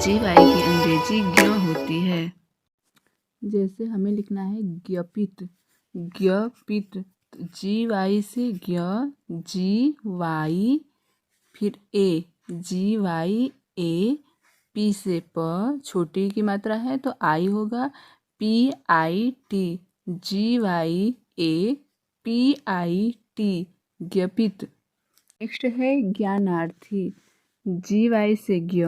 जी Y की अंग्रेजी ज्ञ होती है। जैसे हमें लिखना है ज्ञपित, ज्ञपित, जी वाई से ज्ञ, जी वाई, फिर ए, जी वाई ए, पी से प, छोटी की मात्रा है तो आई होगा, P I T, G Y A, P I T, ज्ञपित। नेक्स्ट है ज्ञानार्थी, जी वाई से ज्ञ,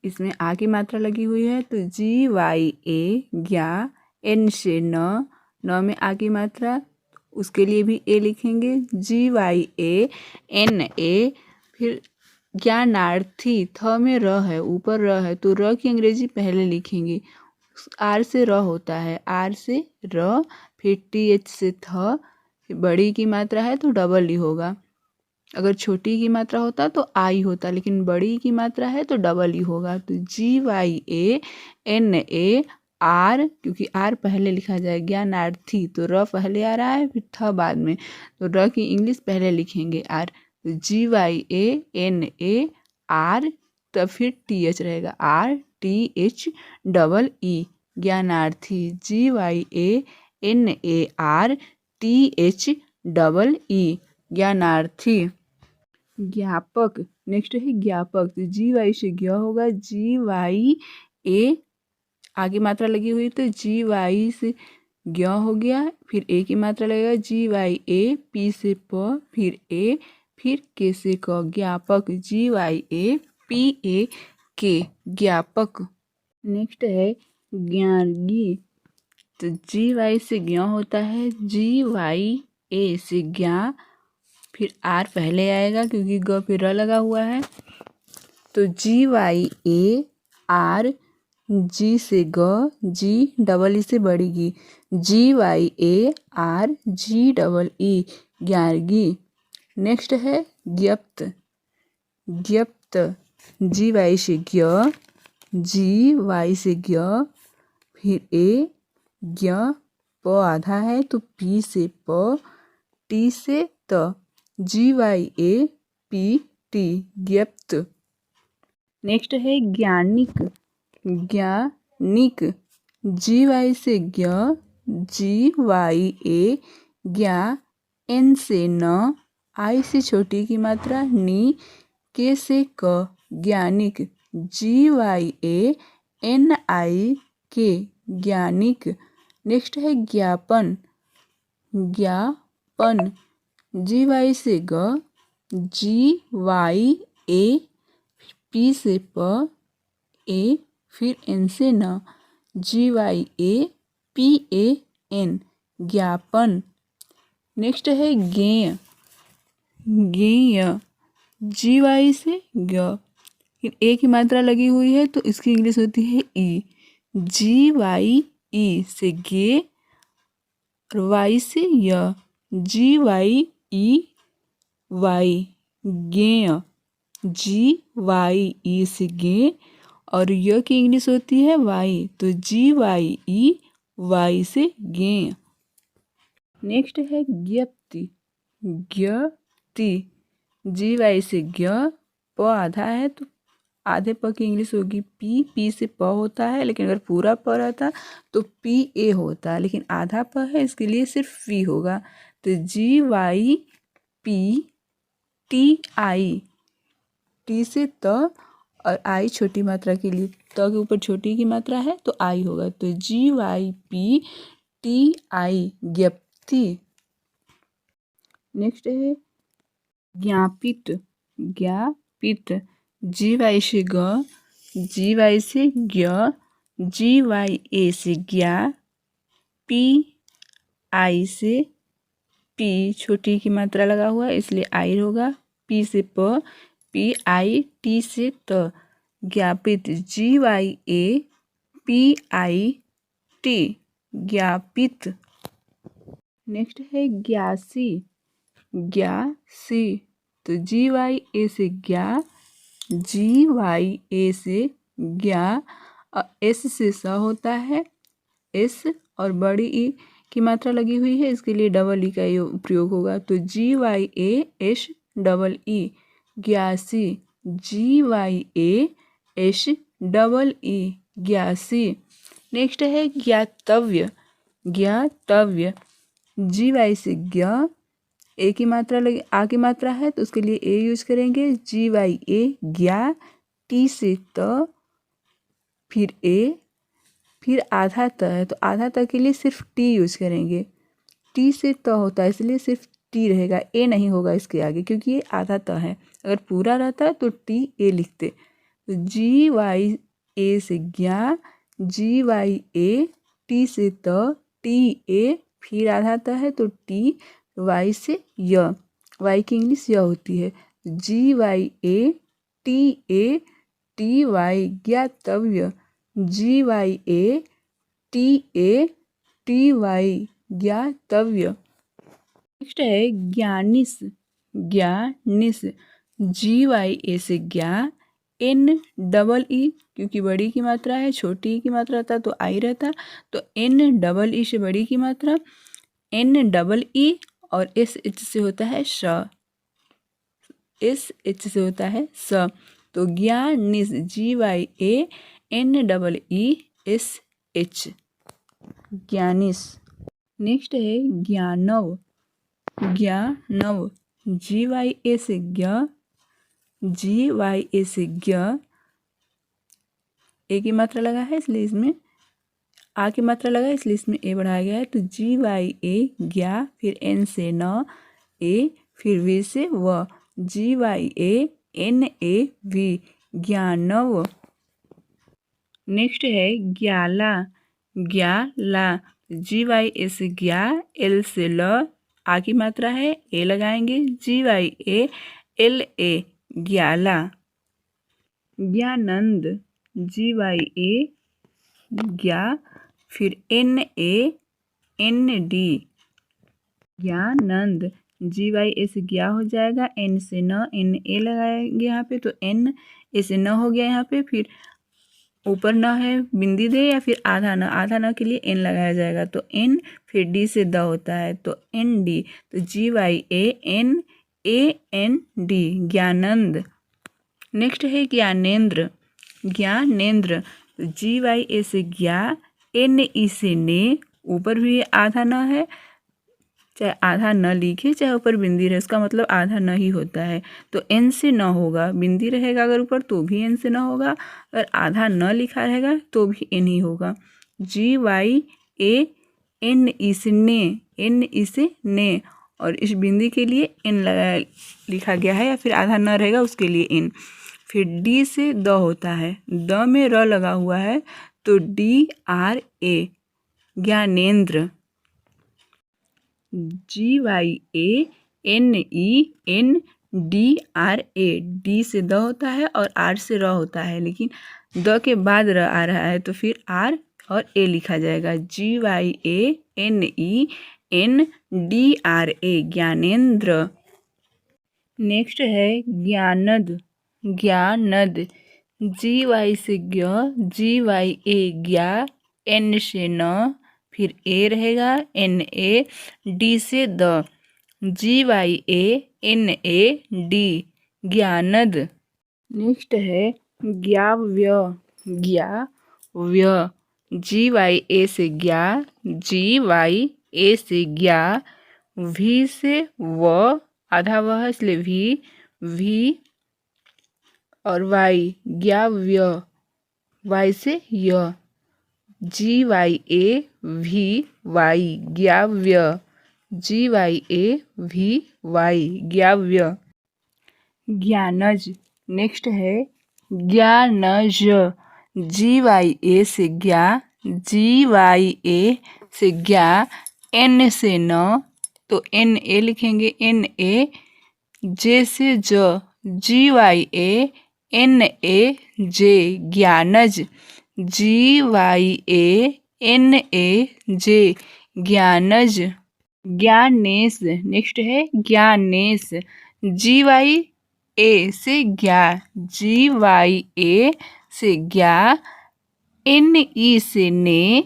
इसमें आ की मात्रा लगी हुई है तो जी वाई ए, ज्ञा, एन से न में आ की मात्रा, उसके लिए भी ए लिखेंगे, जी वाई ए, एन ए, फिर ज्ञानार्थी, थ में र है, ऊपर र है तो र की अंग्रेजी पहले लिखेंगे, आर से र होता है, आर से र, फिर टी एच से थ, बड़ी की मात्रा है तो डबल ई होगा, अगर छोटी की मात्रा होता तो आई होता, लेकिन बड़ी की मात्रा है तो डबल ई होगा, तो G Y A, N A, R, क्योंकि आर पहले लिखा जाए, ज्ञानार्थी तो र पहले आ रहा है फिर थ बाद में, तो र की इंग्लिश पहले लिखेंगे आर, तो G Y A, N A, R, तब फिर टी एच रहेगा, R T H double E, ज्ञानार्थी, G Y A, N A, R T H double E, ज्ञानार्थी। ज्ञापक, नेक्स्ट है ज्ञापक, तो जी वाई से ज्ञ होगा, जी वाई ए, आगे मात्रा लगी हुई तो जी वाई से ज्ञ हो गया, फिर ए की मात्रा लगेगा, जी वाई ए, पी से प, फिर ए, फिर के से क, ज्ञापक, जी वाई ए, पी ए के, ज्ञापक। नेक्स्ट है ज्ञार्गी, तो जी वाई से ज्ञ होता है, जी वाई ए से ज्ञा, फिर आर पहले आएगा क्योंकि ग पे र लगा हुआ है, तो जी वाई ए, आर, जी से ग, जी डबल ई से बढ़ेगी, G Y A, R, G double E, ग्यारगी। नेक्स्ट है ज्ञप्त, ज्ञप्त, जी वाई से ज्ञ, जी वाई से ज्ञ, फिर ए, ज्ञ, प आधा है तो पी से प, टी से त, जी Y A, P T, ज्ञप्त। Next है ज्ञानिक, ज्ञानिक, जी वाई से ज्ञ, जी वाई ए, ज्ञा, एन से न, आई से छोटी की मात्रा नी, के से क, ज्ञानिक, जी वाई ए, एन आई के, ज्ञानिक। नेक्स्ट है ज्ञापन, ज्ञापन, जी वाई से ग, जी वाई ए, पी से प, ए, फिर एन से न, G Y A, P A N, ज्ञापन। नेक्स्ट है ज्ञेय, ज्ञेय, जी वाई से ग, ए की मात्रा लगी हुई है तो इसकी इंग्लिश होती है ई, जी वाई ई से गे, और वाई से य, जी वाई ई वाई, ज्ञेय, जी वाई ई से गे, और य की इंग्लिश होती है वाई, तो जी वाई ई वाई से ज्ञेय। नेक्स्ट है ज्ञप्ति, ज्ञप्ति, जी वाई से ज्ञ, प आधा है तो आधे प की इंग्लिश होगी पी, पी से प होता है, लेकिन अगर पूरा प रहता तो पी ए होता है, लेकिन आधा प है इसके लिए सिर्फ पी होगा, तो G Y P T I, T से त और आई छोटी मात्रा के लिए, त के ऊपर छोटी की मात्रा है तो आई होगा, तो G Y P T I, ज्ञप्ति। नेक्स्ट है ज्ञापित, ज्ञापित, जी वाई से ग, जी वाई से ज्ञ, जी वाई ए से ज्ञा, पी आई से पी, छोटी की मात्रा लगा हुआ है इसलिए आई होगा, पी से प, पी आई टी से त, ज्ञापित, G Y A, P I T, ज्ञापित। नेक्स्ट है ज्ञासी, ज्ञासी, तो जी वाई ए से ज्ञा, जी वाई ए से ज्ञा, एस से स होता है, एस और बड़ी ई की मात्रा लगी हुई है इसके लिए डबल ई का प्रयोग होगा, तो G Y A S double E, ज्ञासी, G Y A S double E ग्यासी। नेक्स्ट है ज्ञातव्य। ज्ञातव्य जी वाई से ज्ञ, ए की मात्रा लगे, आ की मात्रा है तो उसके लिए ए यूज करेंगे, जी वाई ए ज्ञा, टी से त, फिर ए, फिर आधा त है तो आधा त के लिए सिर्फ टी यूज करेंगे, टी से त होता है इसलिए सिर्फ टी रहेगा, ए नहीं होगा इसके आगे क्योंकि ये आधा त है। अगर पूरा रहता तो टी ए लिखते। तो जी वाई ए से ज्ञा, जी वाई ए, टी से त, टी ए, फिर आधा त है तो टी, वाई से य, वाई की इंग्लिश य होती है। G Y A, T A, T Y ज्ञातव्य, G Y A, T A, T Y ज्ञातव्य। नेक्स्ट है ज्ञानिस। ज्ञानिस जी वाई ए से ज्ञा, एन डबल ई, क्योंकि बड़ी की मात्रा है, छोटी ई की मात्रा रहता तो आई रहता, तो एन डबल ई से बड़ी की मात्रा, एन डबल ई और एस एच से होता है श, एस एच से होता है स। तो ज्ञानिस G Y A, N double E, S H, ज्ञानिस। नेक्स्ट है ज्ञानव। ज्ञानव जी वाई ए से ज्ञ, जी वाई ए से ज्ञ, ए की मात्रा लगा है इसलिए इसमें, आ की मात्रा लगा है इसलिए इसमें ए बढ़ाया गया है, तो जी वाई ए ज्ञा, फिर एन से न, ए, फिर वी से व, G Y A, N A V, ज्ञानव। नेक्स्ट है ज्ञाला। ज्ञाला जी वाई ए से ज्ञा, एल से ल, आ की मात्रा है, ए लगाएंगे, G Y A, L A, ज्ञाला। ज्ञानंद जी वाई ए ज्ञा, फिर एन ए, एन डी, ज्ञानंद जी वाई ए से ज्ञा हो जाएगा, एन से न, एन ए लगाएंगे यहाँ पे तो एन ए से न हो गया यहाँ पे, फिर ऊपर न है बिंदी दे या फिर आधा न, आधा न के लिए एन लगाया जाएगा तो एन, फिर डी से द होता है तो एन डी, तो G Y A, N A, N D, ज्ञानंद। नेक्स्ट है ज्ञानेंद्र। ज्ञानेंद्र जी वाई ए से ज्ञा, एन ई से ने, ऊपर भी आधा न है, चाहे आधा न लिखे चाहे ऊपर बिंदी रहे उसका मतलब आधा न ही होता है, तो एन से न होगा, बिंदी रहेगा अगर ऊपर तो भी एन से न होगा, अगर आधा न लिखा रहेगा तो भी एन ही होगा। जी वाई ए, एन ई से ने, एन ई से ने, और इस बिंदी के लिए एन लगाया लिखा गया है या फिर आधा न रहेगा उसके लिए एन। फिर डी से द होता है, द में र लगा हुआ है तो डी आर ए, ज्ञानेंद्र। G Y A, N E, N D R A, D से द होता है और आर से र होता है, लेकिन द के बाद र आ रहा है तो फिर आर और ए लिखा जाएगा। G Y A, N E, N D R A, ज्ञानेंद्र। नेक्स्ट है ज्ञानद। ज्ञानद जी वाई से ज्ञ, जी वाई ए ज्ञा, एन से न, फिर ए रहेगा, एन ए, डी से द, G Y A, N A D, ज्ञानद। नेक्स्ट है ज्ञाव्य। ज्ञाव्य जी वाई ए से ज्ञा, जी वाई ए से ज्ञा, वी से व, आधा व है इसलिए वी, वी और वाई, ज्ञाव्य, वाई से य, G Y A V Y, ज्ञाव्य, G Y A V Y, ज्ञाव्य। ज्ञानज। नेक्स्ट है ज्ञानज जी वाई ए से ज्ञा, जी वाई ए से ज्ञा, एन से न तो एन ए लिखेंगे, एन ए, जे से ज, G Y A, N A J, ज्ञानज, G Y A, N A J, ज्ञानज। ज्ञानेश। नेक्स्ट है ज्ञानेश जी वाई ए से ज्ञा, जी वाई ए से ज्ञा, एन ई से ने,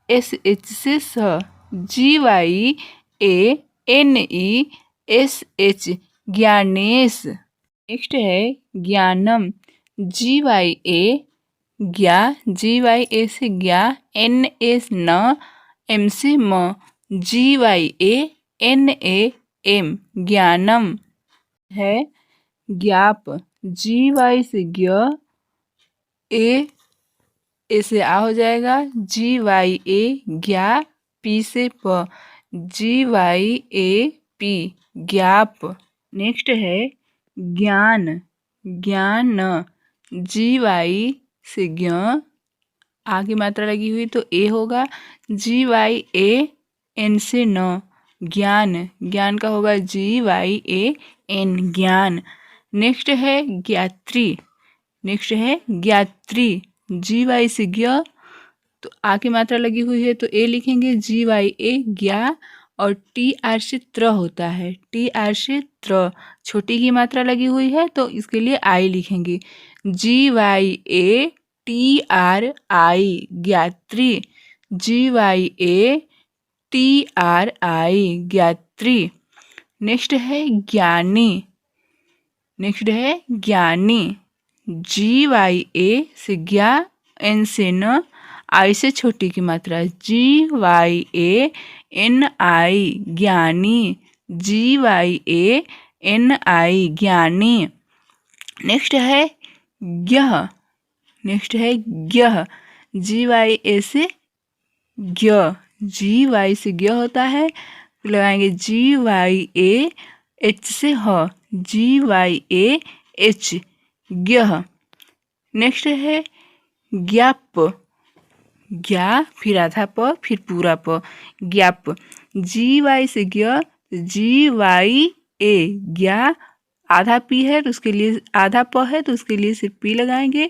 एस एच से स, G Y A, N E, S H, ज्ञानेश। नेक्स्ट है ज्ञानम जी वाई ए, ज्ञा, GYA से ज्ञा, NA से न, M से म, GYA NAM ज्ञानम है। ज्ञाप, GY से ज्ञ, ए से आ हो जाएगा, GYA ज्ञा, P से प, GYAP ज्ञाप। नेक्स्ट है ज्ञान, ज्ञान, GY से ज्ञ, आगे मात्रा लगी हुई तो ए होगा, GYAN से न, ज्ञान, ज्ञान का होगा GYAN ज्ञान। नेक्स्ट है ज्ञात्री, नेक्स्ट है ज्ञात्री, GY से ज्ञ, तो आ की मात्रा लगी हुई है तो ए लिखेंगे, GYA ज्ञा, और TR से त्र होता है, TR से त्र, छोटी की मात्रा लगी हुई है तो इसके लिए आई लिखेंगे, GYA TRI ज्ञात्री, GYA TRI ज्ञात्री। नेक्स्ट है ज्ञानी, नेक्स्ट है ज्ञानी, GYA से ज्ञा, N से न, आई से छोटी की मात्रा, GYANI ज्ञानी, GYANI ज्ञानी। नेक्स्ट है ज्ञः, नेक्स्ट है ज्ञः, GYA से ज्ञ, GY से ज्ञ होता है तो लगाएंगे GYAH से ह, GYAH ज्ञः। नेक्स्ट है ज्ञाप, ज्ञा फिर आधा प फिर पूरा प, ज्ञाप, GY से ज्ञ, GYA ज्ञा, आधा पी है तो उसके लिए, आधा प है तो उसके लिए सिर्फ पी लगाएंगे,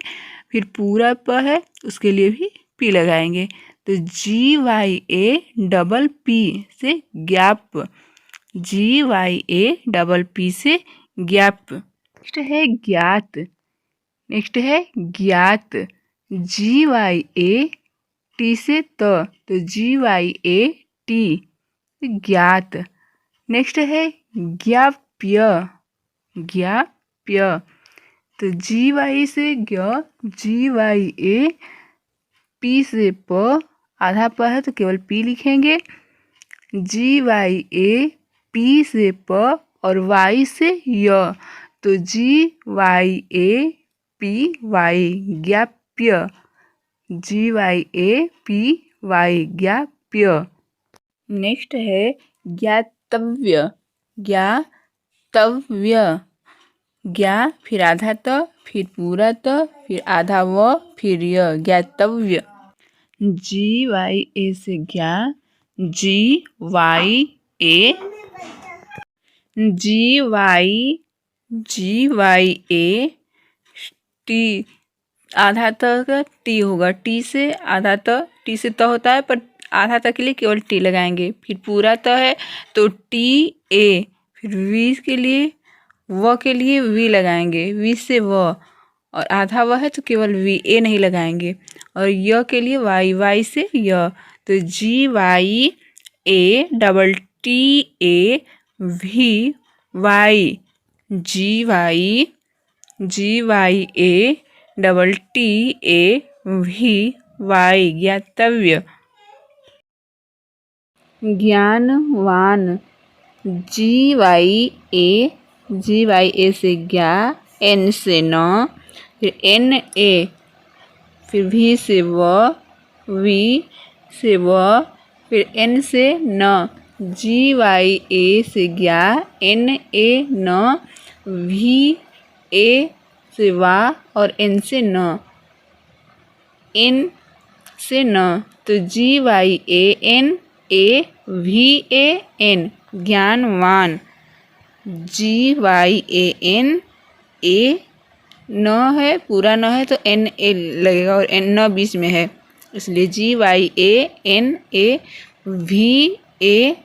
फिर पूरा प है उसके लिए भी पी लगाएंगे, तो GYA डबल पी से ज्ञाप, GYA डबल पी से ज्ञाप। नेक्स्ट है ज्ञात, नेक्स्ट है ज्ञात, GYA टी से त, तो GYA टी ज्ञात। नेक्स्ट है ज्ञाप्य, ज्ञाप्य, तो GY से ज्ञ, GYA पी से प, आधा प है तो केवल पी लिखेंगे, GYA पी से प और Y से य, तो GYA PY ज्ञाप्य, GYA PY ज्ञाप्य। नेक्स्ट है ज्ञातव्य, ज्ञातव्य, ज्ञा फिर आधा त फिर पूरा त फिर आधा व फिर य, ज्ञातव्य, GYA से ज्ञा, GYA GYA टी, आधा त का टी होगा, टी से आधा त, टी से त होता है पर आधा त के लिए केवल टी लगाएंगे, फिर पूरा त है तो TA, फिर वी के लिए, व के लिए वी लगाएंगे, वी से व, और आधा व है तो केवल VA नहीं लगाएंगे, और य के लिए Y से य, तो GYA double TA VY, GYA double TA VY ज्ञातव्य। ज्ञानवान, GYA से ज्ञा, N से न, फिर NA, फिर V से व, V से व, फिर N से न, GYA से ज्ञा, NA न, VA से वा और N से न, N से न, तो GYAN AVAN ज्ञानवान, GYAN A न है, पूरा न है तो NA लगेगा और N न बीच में है, इसलिए GYAN AVA,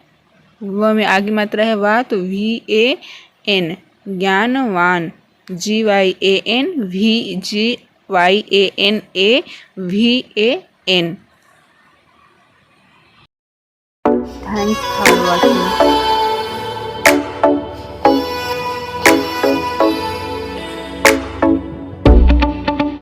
व में आगे मात्रा है वा तो VAN ज्ञानवान, GYAN AVAN। Thanks for watching.